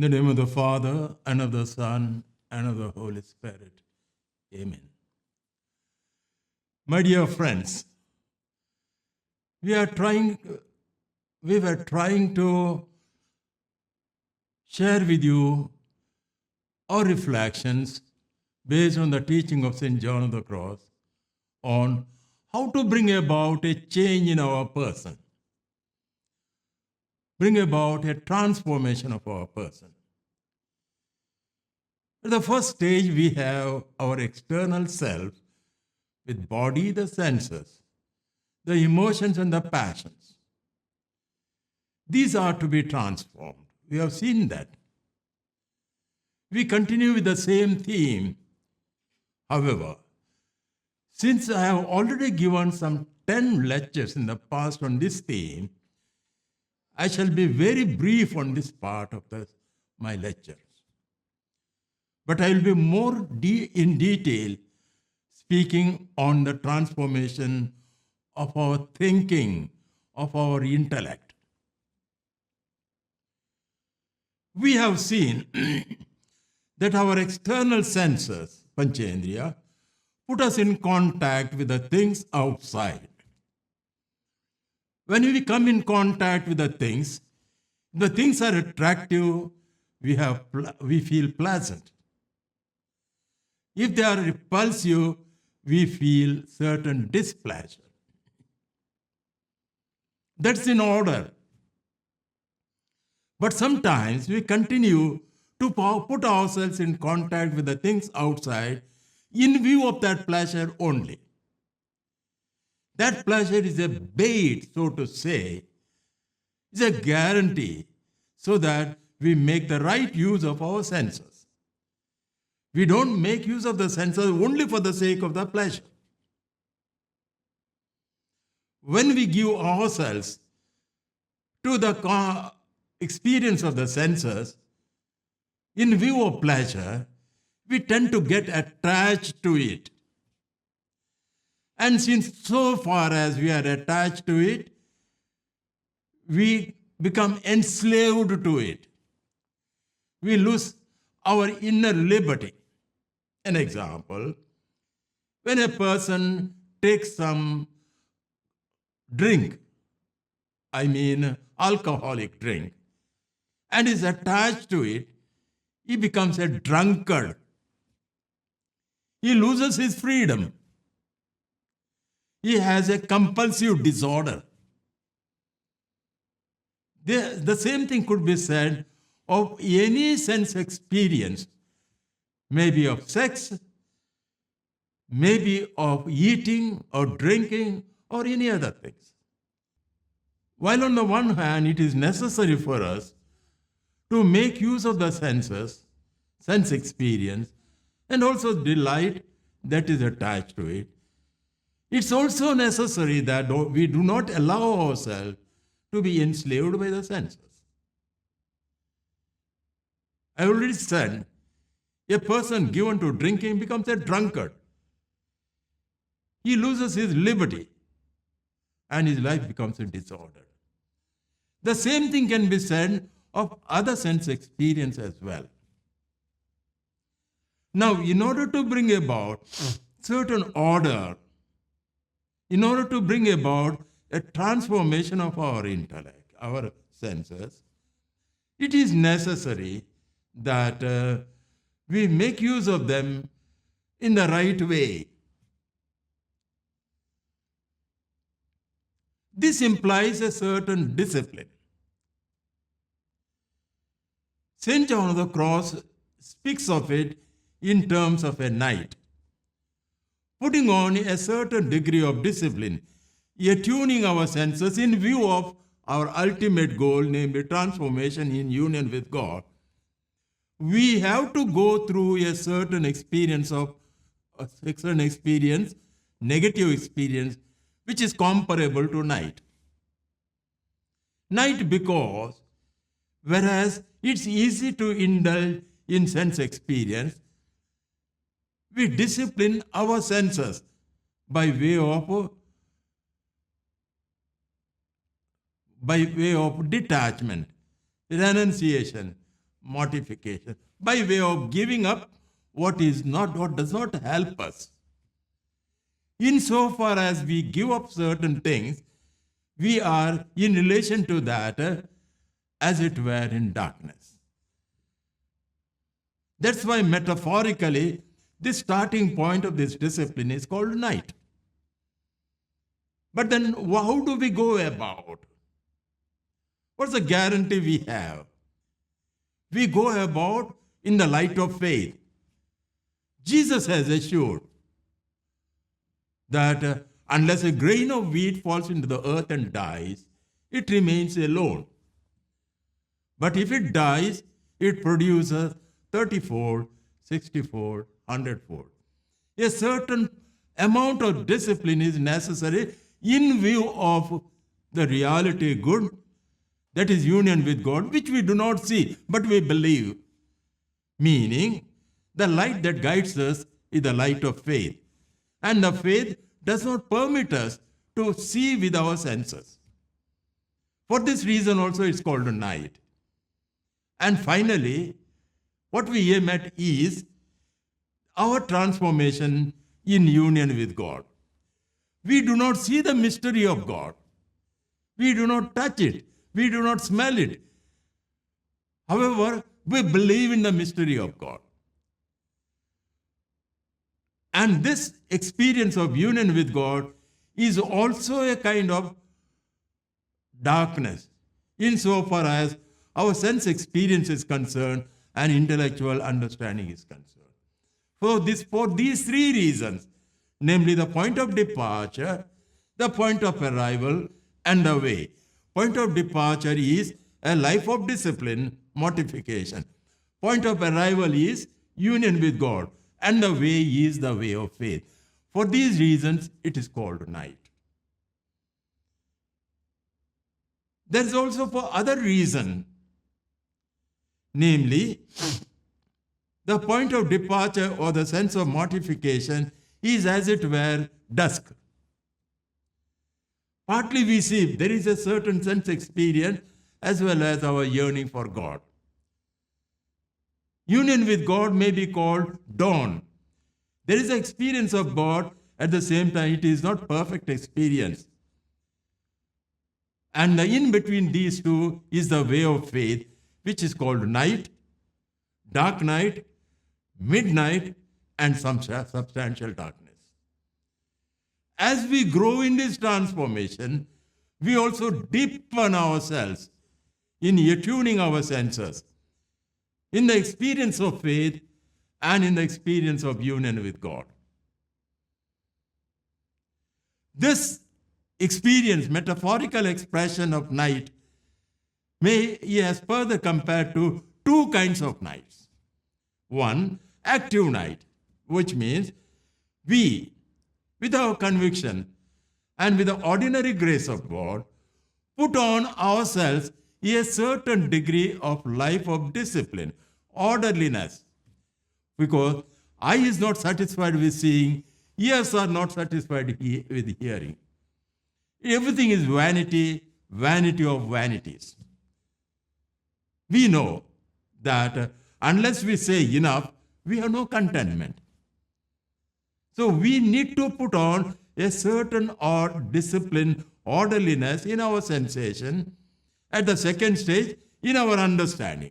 In the name of the Father, and of the Son, and of the Holy Spirit. Amen. My dear friends, we were trying to share with you our reflections based on the teaching of St. John of the Cross on how to bring about a change in our person, bring about a transformation of our person. At the first stage, we have our external self with body, the senses, the emotions and the passions. These are to be transformed. We have seen that. We continue with the same theme. However, since I have already given some 10 lectures in the past on this theme, I shall be very brief on this part of my lectures. But I will be more in detail speaking on the transformation of our thinking, of our intellect. We have seen that our external senses, Panchendriya, put us in contact with the things outside. When we come in contact with the things are attractive, we feel pleasant. If they are repulsive, we feel certain displeasure. That's in order. But sometimes we continue to put ourselves in contact with the things outside in view of that pleasure only. That pleasure is a bait, so to say, is a guarantee so that we make the right use of our senses. We don't make use of the senses only for the sake of the pleasure. When we give ourselves to the experience of the senses in view of pleasure, we tend to get attached to it. And since so far as we are attached to it, we become enslaved to it. We lose our inner liberty. An example, when a person takes some drink, alcoholic drink, and is attached to it, he becomes a drunkard. He loses his freedom. He has a compulsive disorder. The same thing could be said of any sense experience, maybe of sex, maybe of eating or drinking or any other things. While on the one hand, it is necessary for us to make use of the senses, sense experience, and also delight that is attached to it, it's also necessary that we do not allow ourselves to be enslaved by the senses. I already said, a person given to drinking becomes a drunkard. He loses his liberty and his life becomes a disorder. The same thing can be said of other sense experience as well. Now, in order to bring about certain order, in order to bring about a transformation of our intellect, our senses, it is necessary that we make use of them in the right way. This implies a certain discipline. St. John of the Cross speaks of it in terms of a knight, putting on a certain degree of discipline, attuning our senses in view of our ultimate goal, namely transformation in union with God. We have to go through a certain experience, negative experience, which is comparable to night. Night because, whereas it's easy to indulge in sense experience, we discipline our senses by way of detachment, renunciation, mortification, by way of giving up what does not help us. Insofar as we give up certain things, we are in relation to that, as it were, in darkness. That's why metaphorically, the starting point of this discipline is called night. But then how do we go about? What's the guarantee we have? We go about in the light of faith. Jesus has assured that unless a grain of wheat falls into the earth and dies, it remains alone. But if it dies, it produces 30-fold, 60-fold, 100-fold. A certain amount of discipline is necessary in view of the reality good, that is union with God, which we do not see, but we believe. Meaning, the light that guides us is the light of faith. And the faith does not permit us to see with our senses. For this reason also it's called a night. And finally, what we aim at is our transformation in union with God. We do not see the mystery of God. We do not touch it. We do not smell it. However, we believe in the mystery of God. And this experience of union with God is also a kind of darkness, insofar as our sense experience is concerned and intellectual understanding is concerned. For these three reasons, namely the point of departure, the point of arrival, and the way. Point of departure is a life of discipline, mortification. Point of arrival is union with God, and the way is the way of faith. For these reasons, it is called night. There is also for other reason, namely, the point of departure or the sense of mortification is, as it were, dusk. Partly we see there is a certain sense experience as well as our yearning for God. Union with God may be called dawn. There is an experience of God, at the same time it is not perfect experience. And the in between these two is the way of faith, which is called night, dark night, midnight, and substantial darkness. As we grow in this transformation, we also deepen ourselves in attuning our senses, in the experience of faith and in the experience of union with God. This experience, metaphorical expression of night, he has further compared to two kinds of nights. One, active night, which means we, with our conviction and with the ordinary grace of God, put on ourselves a certain degree of life of discipline, orderliness. Because eye is not satisfied with seeing, ears are not satisfied with hearing. Everything is vanity, vanity of vanities. We know that unless we say enough, we have no contentment. So we need to put on a certain discipline, orderliness in our sensation. At the second stage, in our understanding.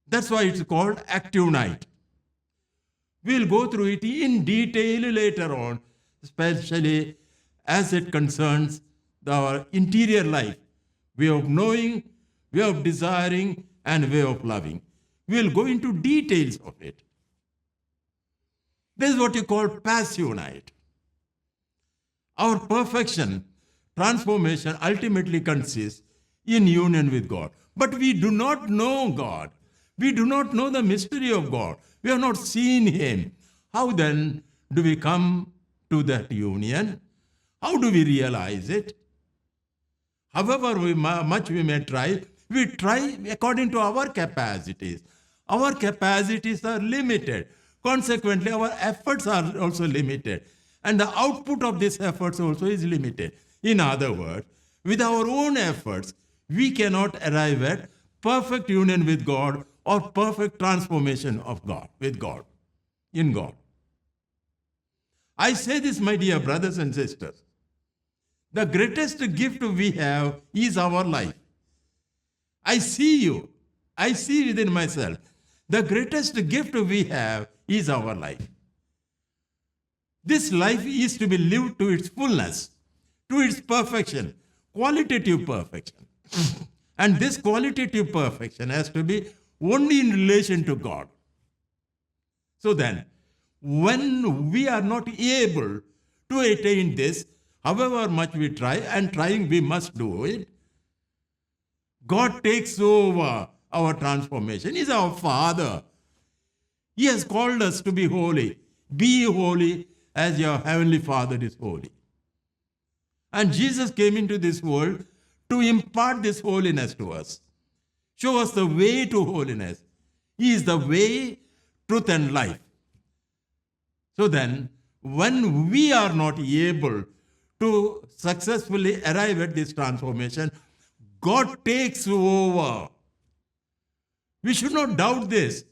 That's why it's called active night. We'll go through it in detail later on, especially as it concerns our interior life, way of knowing, way of desiring, and way of loving. We'll go into details of it. This is what you call passive night. Our perfection, transformation ultimately consists in union with God. But we do not know God. We do not know the mystery of God. We have not seen Him. How then do we come to that union? How do we realize it? However much we may try, we try according to our capacities. Our capacities are limited. Consequently, our efforts are also limited. And the output of these efforts also is limited. In other words, with our own efforts, we cannot arrive at perfect union with God or perfect transformation of God, with God, in God. I say this, my dear brothers and sisters. The greatest gift we have is our life. I see you. I see within myself. The greatest gift we have is our life. This life is to be lived to its fullness, to its perfection, qualitative perfection. And this qualitative perfection has to be only in relation to God. So then, when we are not able to attain this, however much we try, and trying we must do it, God takes over our transformation. He is our Father. He has called us to be holy. Be holy as your heavenly Father is holy. And Jesus came into this world to impart this holiness to us. Show us the way to holiness. He is the way, truth, and life. So then, when we are not able to successfully arrive at this transformation, God takes over. We should not doubt this.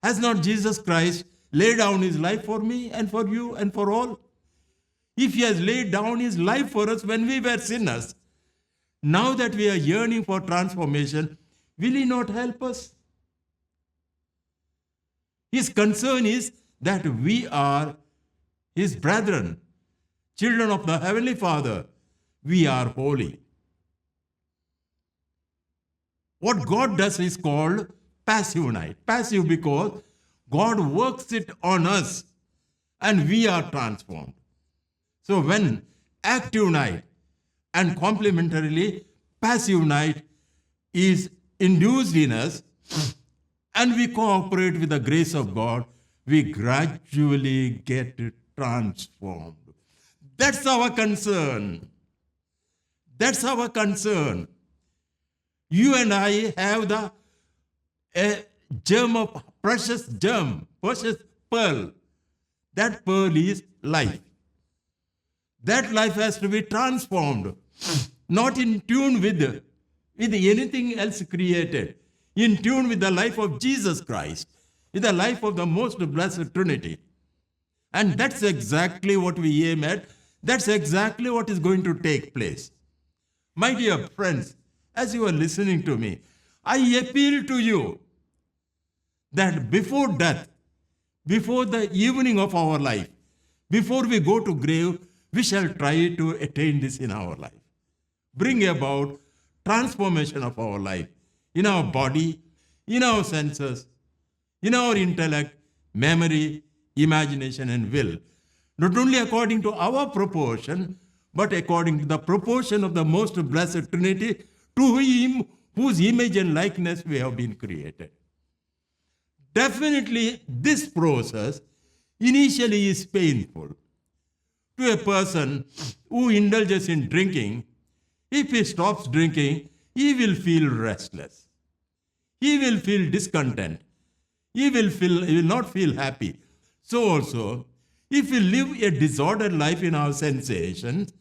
Has not Jesus Christ laid down his life for me and for you and for all? If he has laid down his life for us when we were sinners, now that we are yearning for transformation, will he not help us? His concern is that we are his brethren, children of the Heavenly Father. We are holy. What God does is called passive night. Passive because God works it on us and we are transformed. So when active night and complementarily passive night is induced in us and we cooperate with the grace of God, we gradually get transformed. That's our concern. That's our concern. You and I have the germ of precious pearl. That pearl is life. That life has to be transformed, not in tune with anything else created, in tune with the life of Jesus Christ, with the life of the most blessed Trinity. And that's exactly what we aim at. That's exactly what is going to take place. My dear friends, as you are listening to me, I appeal to you that before death, before the evening of our life, before we go to grave, we shall try to attain this in our life. Bring about transformation of our life, in our body, in our senses, in our intellect, memory, imagination, and will. Not only according to our proportion, but according to the proportion of the most blessed Trinity, to him whose image and likeness we have been created. Definitely, this process initially is painful. To a person who indulges in drinking, if he stops drinking, he will feel restless. He will feel discontent. He will not feel happy. So also, if we live a disordered life in our sensations,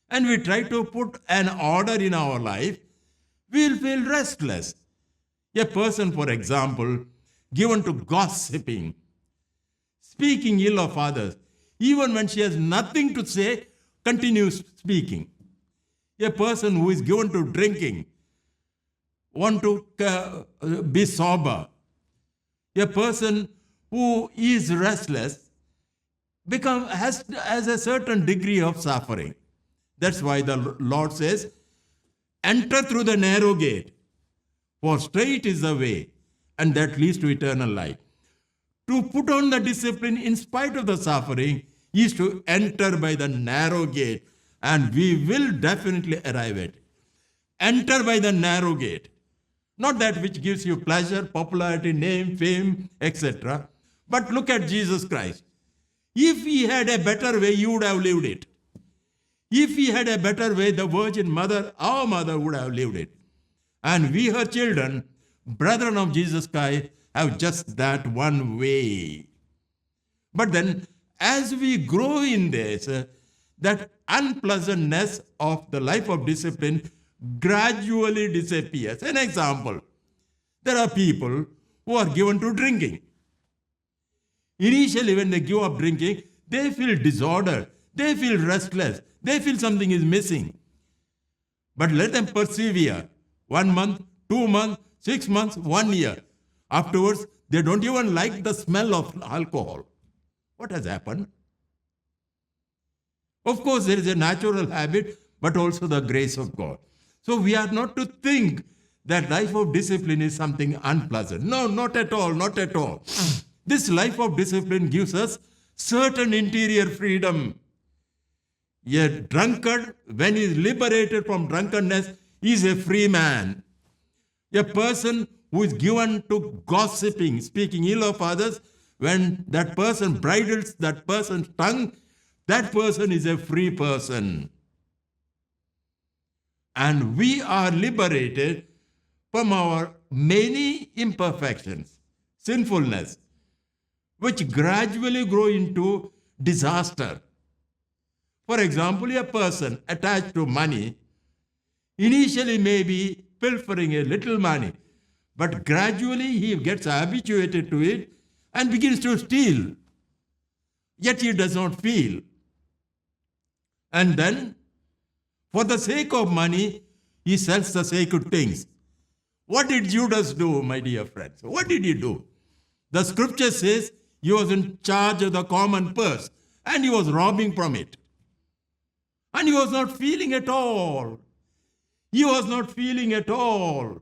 and we try to put an order in our life, we will feel restless. A person, for example, given to gossiping, speaking ill of others, even when she has nothing to say, continues speaking. A person who is given to drinking, want to be sober. A person who is restless has a certain degree of suffering. That's why the Lord says, enter through the narrow gate, for straight is the way, and that leads to eternal life. To put on the discipline in spite of the suffering is to enter by the narrow gate, and we will definitely arrive at it. Enter by the narrow gate. Not that which gives you pleasure, popularity, name, fame, etc. But look at Jesus Christ. If he had a better way, you would have lived it. If he had a better way, the Virgin Mother, our mother, would have lived it. And we, her children, brethren of Jesus Christ, have just that one way. But then, as we grow in this, that unpleasantness of the life of discipline gradually disappears. An example, there are people who are given to drinking. Initially, when they give up drinking, they feel disordered, they feel restless, they feel something is missing. But let them persevere. 1 month, 2 months, 6 months, 1 year. Afterwards, they don't even like the smell of alcohol. What has happened? Of course, there is a natural habit, but also the grace of God. So we are not to think that life of discipline is something unpleasant. No, not at all, not at all. This life of discipline gives us certain interior freedom. A drunkard, when he is liberated from drunkenness, is a free man. A person who is given to gossiping, speaking ill of others, when that person bridles that person's tongue, that person is a free person. And we are liberated from our many imperfections, sinfulness, which gradually grow into disaster. For example, a person attached to money initially may be pilfering a little money, but gradually he gets habituated to it and begins to steal. Yet he does not feel. And then, for the sake of money, he sells the sacred things. What did Judas do, my dear friends? What did he do? The scripture says he was in charge of the common purse and he was robbing from it. And he was not feeling at all. He was not feeling at all.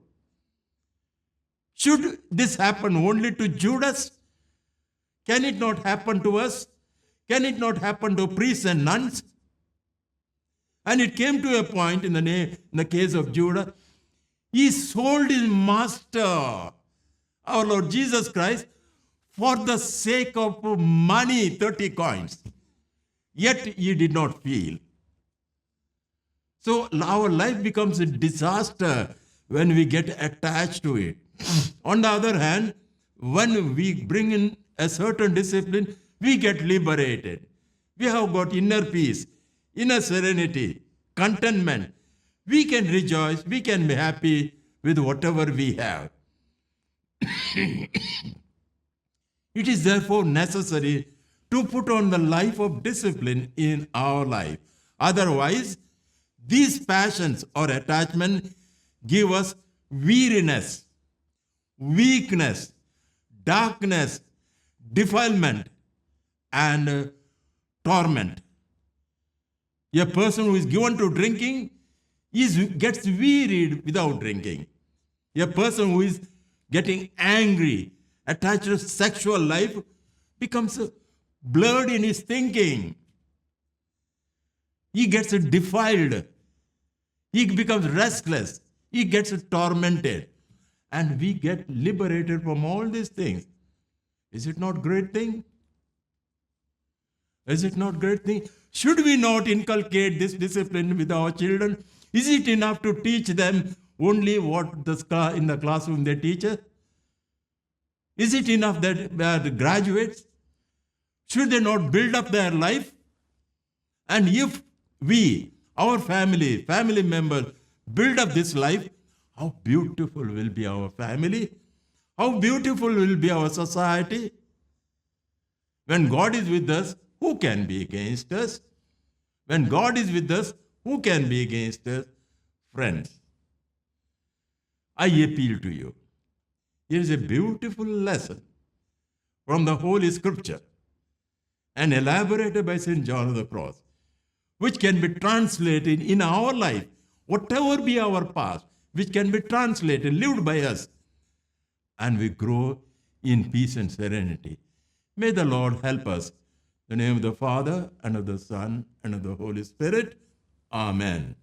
Should this happen only to Judas? Can it not happen to us? Can it not happen to priests and nuns? And it came to a point in the case of Judas, he sold his master, our Lord Jesus Christ, for the sake of money, 30 coins. Yet he did not feel. So our life becomes a disaster when we get attached to it. On the other hand, when we bring in a certain discipline, we get liberated. We have got inner peace, inner serenity, contentment. We can rejoice, we can be happy with whatever we have. It is therefore necessary to put on the life of discipline in our life. Otherwise, these passions or attachment give us weariness, weakness, darkness, defilement, and torment. A person who is given to drinking gets wearied without drinking. A person who is getting angry, attached to sexual life, becomes blurred in his thinking. He gets defiled. He becomes restless. He gets tormented. And we get liberated from all these things. Is it not a great thing? Is it not a great thing? Should we not inculcate this discipline with our children? Is it enough to teach them only what in the classroom they teach us? Is it enough that they are the graduates? Should they not build up their life? And if we, our family members, build up this life, how beautiful will be our family? How beautiful will be our society? When God is with us, who can be against us? When God is with us, who can be against us? Friends, I appeal to you. Here is a beautiful lesson from the Holy Scripture and elaborated by St. John of the Cross, which can be translated in our life, whatever be our past, which can be translated, lived by us, and we grow in peace and serenity. May the Lord help us. In the name of the Father, and of the Son, and of the Holy Spirit. Amen.